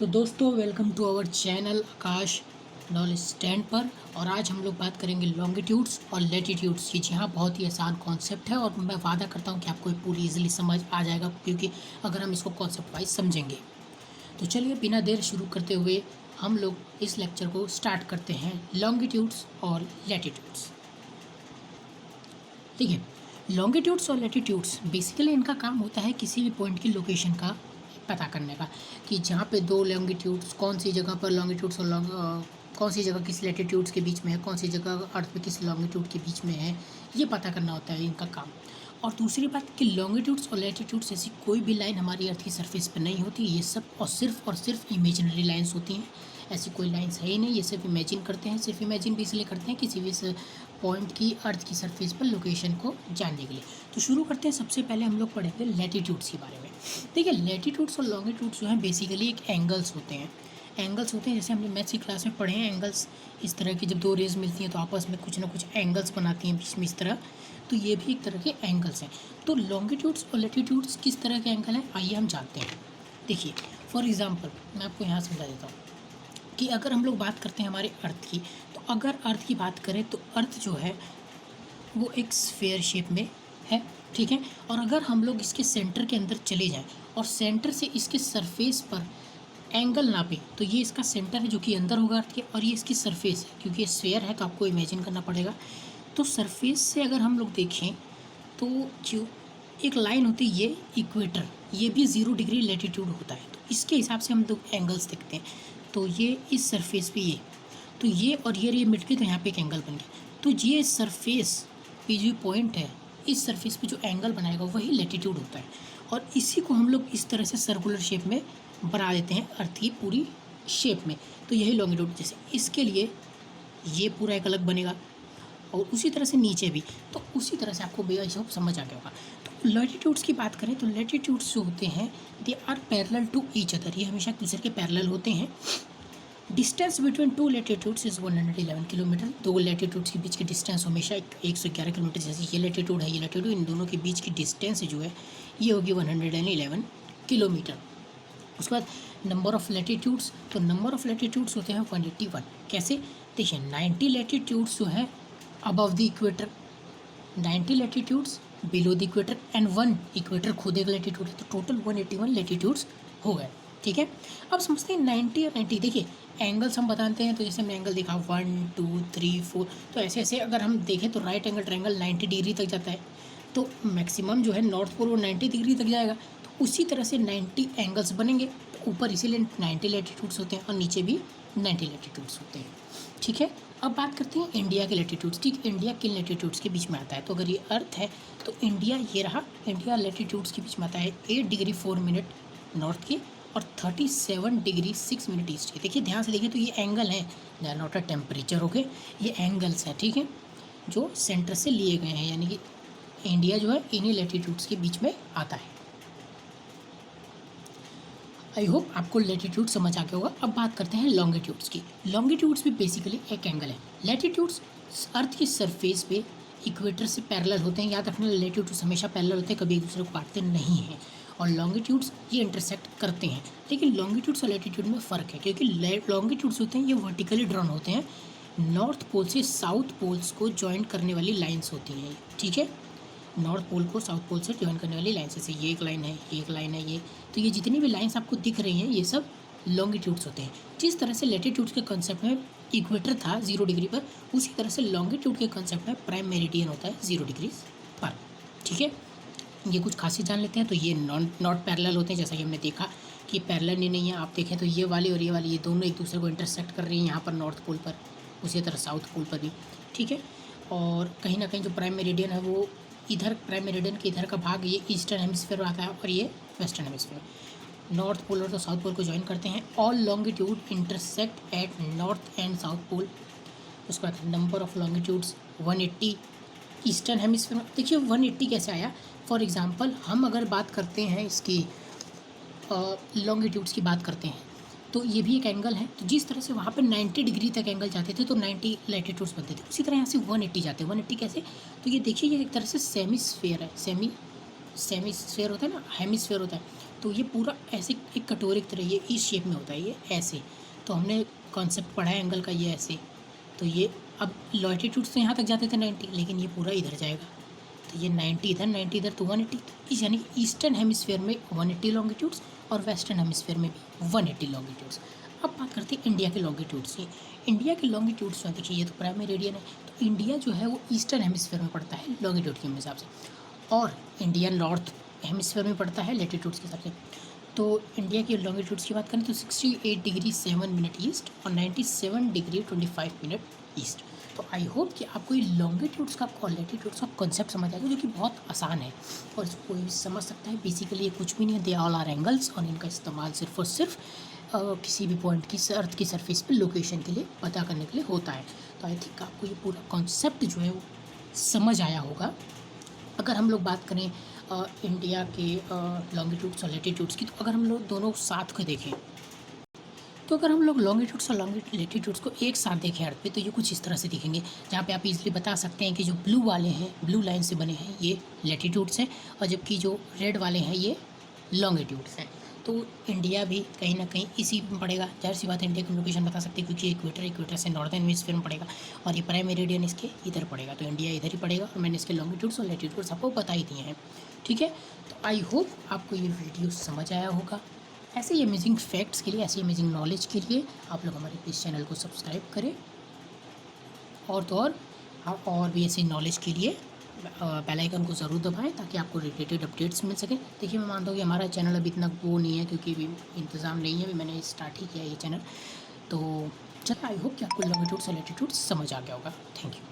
तो दोस्तों welcome to our channel Aakash knowledge stand पर। और आज हम लोग बात करेंगे लॉन्गिट्यूड्स और लेटीट्यूड्स की। जी हाँ, बहुत ही आसान कॉन्सेप्ट है और मैं वादा करता हूँ कि आपको पूरी इजीली समझ आ जाएगा, क्योंकि अगर हम इसको कॉन्सेप्ट वाइज समझेंगे। तो चलिए बिना देर शुरू करते हुए हम लोग इस लेक्चर को स्टार्ट करते हैं, लॉन्गिट्यूड्स और लेटीट्यूड्स। ठीक है, लॉन्गिट्यूड्स और लेटीट्यूड्स बेसिकली इनका काम होता है किसी भी पॉइंट की लोकेशन का पता करने का, कि जहाँ पे दो लॉन्गिट्यूड्स कौन सी जगह पर लॉन्गिट्यूड्स और कौन सी जगह किस लेटीट्यूड्स के बीच में है, कौन सी जगह अर्थ पे किस लॉन्गिट्यूड के बीच में है, ये पता करना होता है इनका काम। और दूसरी बात कि लॉन्गिट्यूड्स और लेटीट्यूड्स ऐसी कोई भी लाइन हमारी अर्थ की सरफेस पर नहीं होती, ये सब और सिर्फ इमेजिनरी लाइन्स होती हैं। ऐसी कोई लाइन्स है ही नहीं, ये सिर्फ इमेजिन करते हैं। सिर्फ इमेजिन भी इसलिए करते हैं किसी भी पॉइंट की अर्थ की सरफेस पर लोकेशन को जानने के लिए। तो शुरू करते हैं। सबसे पहले हम लोग पढ़ेंगे लेटीट्यूड्स के बारे में। देखिए, लेटीट्यूड्स और लॉन्गिट्यूड्स जो हैं बेसिकली एक एंगल्स होते हैं। एंगल्स होते हैं, जैसे हमने मैथ्स की क्लास में पढ़े हैं, एंगल्स इस तरह की जब दो रेज मिलती हैं तो आपस में कुछ ना कुछ एंगल्स बनाती हैं बीच में इस तरह। तो ये भी एक तरह के एंगल्स हैं। तो लॉन्गिट्यूड्स और लेटीट्यूड्स किस तरह के एंगल हैं, आइए हम जानते हैं। देखिए, फॉर एग्जाम्पल मैं आपको यहाँ समझा देता हूँ कि अगर हम लोग बात करते हैं हमारे अर्थ की, तो अगर अर्थ की बात करें तो अर्थ जो है वो एक स्फेयर शेप में है। ठीक है, और अगर हम लोग इसके सेंटर के अंदर चले जाएं और सेंटर से इसके सरफेस पर एंगल नापें, तो ये इसका सेंटर है जो कि अंदर होगा अर्थ के, और ये इसकी सरफेस है क्योंकि ये स्फेयर है तो आपको इमेजिन करना पड़ेगा। तो सरफेस से अगर हम लोग देखें तो जो एक लाइन होती है ये इक्वेटर, ये भी 0 डिग्री लेटीट्यूड होता है। तो इसके हिसाब से हम लोग एंगल्स देखते हैं। तो ये इस सरफेस पे ये, तो ये और ये मिट गई, तो यहाँ पे एक एंगल बन गया। तो ये सरफेस पे जो पॉइंट है, इस सरफेस पे जो एंगल बनाएगा वही लेटीट्यूड होता है। और इसी को हम लोग इस तरह से सर्कुलर शेप में बना देते हैं अर्थ की पूरी शेप में। तो यही लॉन्गिट्यूड, जैसे इसके लिए ये पूरा एक अलग बनेगा और उसी तरह से नीचे भी। तो उसी तरह से आपको सब समझ आ गया होगा। तो लेटीट्यूड्स की बात करें तो लेटीट्यूड्स जो होते हैं they are parallel to each other, ये हमेशा एक दूसरे के पैरेलल होते हैं। Distance between two latitudes is 111 kilometre. दो लेटीट्यूड्स के बीच की डिस्टेंस हमेशा 111 किलोमीटर, जैसे ये लेटीट्यूड है ये लेटीट्यूड, इन दोनों के बीच की डिस्टेंस जो है ये होगी 111 किलोमीटर। उसके बाद नंबर ऑफ़ लेटीट्यूड्स, तो नंबर ऑफ़ लेटीट्यूड्स होते हैं 181। कैसे, देखिए 90 लेटीट्यूड्स जो है above the equator, 90 latitudes below the equator and 1 equator खुद एक लेटीट्यूड है। तो टोटल 181 लेटीट्यूड्स हो गए। ठीक है, अब समझते हैं 90 और 90। देखिए एंगल्स हम बताते हैं, तो जैसे हमने एंगल देखा 1 2 3 4, तो ऐसे ऐसे अगर हम देखें तो राइट एंगल ट्रायंगल 90 डिग्री तक जाता है। तो मैक्सिमम जो है नॉर्थ पोल वो 90 डिग्री तक जाएगा। तो उसी तरह से 90 एंगल्स बनेंगे। तो ऊपर इसीलिए 90 लेटीट्यूड्स होते हैं और नीचे भी 90 लेटीट्यूड्स होते हैं। ठीक है, अब बात करते हैं इंडिया के लेटीट्यूड्स। ठीक, इंडिया किन लेटीट्यूड्स के बीच में आता है, तो अगर ये अर्थ है तो इंडिया ये रहा, इंडिया लेटीट्यूड्स के बीच में आता है 8 डिग्री 4 मिनट नॉर्थ के और 37 डिग्री 6 मिनट ईस्ट के। देखिए ध्यान से देखिए, तो ये एंगल है, they are not a temperature. Okay, ये एंगल्स है। ठीक है, जो सेंटर से लिए गए हैं, यानी कि इंडिया जो है इन्हीं लेटीट्यूड्स के बीच में आता है। आई होप आपको लेटीट्यूड समझ आ गया होगा। अब बात करते हैं लॉन्गिट्यूड्स की। लॉन्गिट्यूड्स भी बेसिकली एक एंगल है। लेटीट्यूड्स अर्थ की सरफेस पे इक्वेटर से पैरेलल होते हैं। याद रखना, लेटीट्यूड्स हमेशा पैरेलल होते हैं, कभी एक दूसरे को काटते नहीं हैं। और लॉन्गिट्यूड्स ये इंटरसेक्ट करते हैं। लेकिन लॉन्गिट्यूड्स और लेटीट्यूड में फ़र्क है, क्योंकि लॉन्गिट्यूड्स होते हैं ये वर्टिकली ड्रॉन होते हैं। नॉर्थ पोल से साउथ पोल्स को ज्वाइन करने वाली लाइन्स होती हैं। ठीक है, नॉर्थ पोल को साउथ पोल से ज्वाइन करने वाली लाइन, जैसे ये एक लाइन है, ये एक लाइन है, ये, तो ये जितनी भी लाइंस आपको दिख रही हैं ये सब लॉन्गिट्यूड्स होते हैं। जिस तरह से लेटीट्यूड्स के कॉन्सेप्ट में इक्वेटर था 0 डिग्री पर, उसी तरह से लॉन्गिट्यूड के कॉन्सेप्ट में प्राइम मेरिडियन होता है 0 डिग्री पर। ठीक है, ये कुछ खासी जान लेते हैं। तो ये नॉट पैरेलल होते हैं, जैसा कि हमने देखा कि पैरेलल ही नहीं है। आप देखें तो ये वाली और ये वाली, ये दोनों एक दूसरे को इंटरसेक्ट कर रही हैं यहाँ पर नॉर्थ पोल पर, उसी तरह साउथ पोल पर भी। ठीक है, और कहीं ना कहीं जो प्राइम मेरिडियन है वो इधर, प्राइम मेरिडियन के इधर का भाग ये ईस्टर्न हेमिस्फीयर आता है और ये वेस्टर्न हेमिस्फीयर। नॉर्थ पोल और तो साउथ पोल को ज्वाइन करते हैं। All longitude intersect at north and south pole. उसके बाद number of longitudes 180 eastern hemisphere. देखिए 180 कैसे आया। फॉर एग्जांपल हम अगर बात करते हैं इसकी लॉन्गिट्यूड्स की बात करते हैं, तो ये भी एक एंगल है। तो जिस तरह से वहाँ पर 90 डिग्री तक एंगल जाते थे तो 90 लेटीट्यूड्स बनते थे, उसी तरह यहाँ से 180 जाते हैं। 180 कैसे, तो ये देखिए ये एक तरह से सेमी स्फेयर है। सेमी स्फेयर होता है ना, हेमिस्फेयर होता है। तो ये पूरा ऐसे एक कटोरे की तरह ये इस शेप में होता है, ये ऐसे। तो हमने कॉन्सेप्ट पढ़ा है एंगल का, ये ऐसे। तो ये अब लॉटिट्यूड्स तो यहाँ तक जाते थे 90, लेकिन ये पूरा इधर जाएगा। तो ये 90 इधर, 90 इधर, तो 180। यानी कि ईस्टर्न हेमिस्फेयर में 180 लॉन्गिट्यूड्स और वेस्टर्न हेमिस्फेयर में भी 180 लॉन्गिट्यूड्स। अब बात करते हैं इंडिया के लॉन्गिट्यूड्स की। इंडिया के लॉन्गिट्यूड्स जो देखिए, ये तो प्राइमरी रेडियन है, तो इंडिया जो है वो ईस्टर्न हेमिस्फेयर में पड़ता है लॉन्गिट्यूड के हिसाब से, और इंडिया नॉर्थ हेमिस्फेयर में पड़ता है लेटीट्यूड्स के हिसाब से। तो इंडिया की लॉन्गिट्यूड्स की बात करें तो 68 डिग्री 7 मिनट ईस्ट और 97 डिग्री 25 मिनट ईस्ट। तो आई होप कि आपको ये लॉन्गिट्यूड्स का और लेटीट्यूड्स का कॉन्सेप्ट समझ आएगा, जो कि बहुत आसान है और इसको कोई भी समझ सकता है। बेसिकली ये कुछ भी नहीं है, दे ऑल आर एंगल्स, और इनका इस्तेमाल सिर्फ और सिर्फ किसी भी पॉइंट की अर्थ की सरफेस पे लोकेशन के लिए पता करने के लिए होता है। तो आई थिंक आपको ये पूरा कॉन्सेप्ट जो है वो समझ आया होगा। अगर हम लोग बात करें इंडिया के लॉन्गिट्यूड्स और लेटीट्यूड्स की, तो अगर हम लोग दोनों साथ को देखें, तो अगर हम लोग लॉन्गिट्यूड्स और लेटीट्यूड्स को एक साथ देखें अर्थ पे, तो ये कुछ इस तरह से दिखेंगे, जहाँ पे आप इजीली बता सकते हैं कि जो ब्लू वाले हैं, ब्लू लाइन से बने हैं, ये लेटीट्यूड्स हैं, और जबकि जो रेड वाले हैं ये लॉन्गिट्यूड्स हैं। तो इंडिया भी कहीं ना कहीं इसी में पड़ेगा। जाहिर सी बात है, इंडिया की लोकेशन बता सकते हैं, क्योंकि इक्वेटर से नॉर्दर्न हेमिस्फीयर में पड़ेगा, और ये प्राइम मेरिडियन इसके इधर पड़ेगा, तो इंडिया इधर ही पड़ेगा। और मैंने इसके लॉन्गिट्यूड्स और लेटीट्यूड्स आपको बता ही दिए हैं, ठीक है। तो आई होप आपको ये वीडियो समझ आया होगा। ऐसे ही अमेजिंग फैक्ट्स के लिए, ऐसी अमेजिंग नॉलेज के लिए आप लोग हमारे इस चैनल को सब्सक्राइब करें, और तो और भी ऐसी नॉलेज के लिए बेल आइकन को ज़रूर दबाएं, ताकि आपको रिलेटेड अपडेट्स मिल सकें। देखिए, मैं मानता हूँ कि हमारा चैनल अभी इतना वो नहीं है, क्योंकि अभी इंतज़ाम नहीं है, अभी मैंने स्टार्ट ही किया ये चैनल। तो चलो, आई होप कि आपको लॉन्गिट्यूड्स और लेटीट्यूड्स समझ आ गया होगा। Thank you.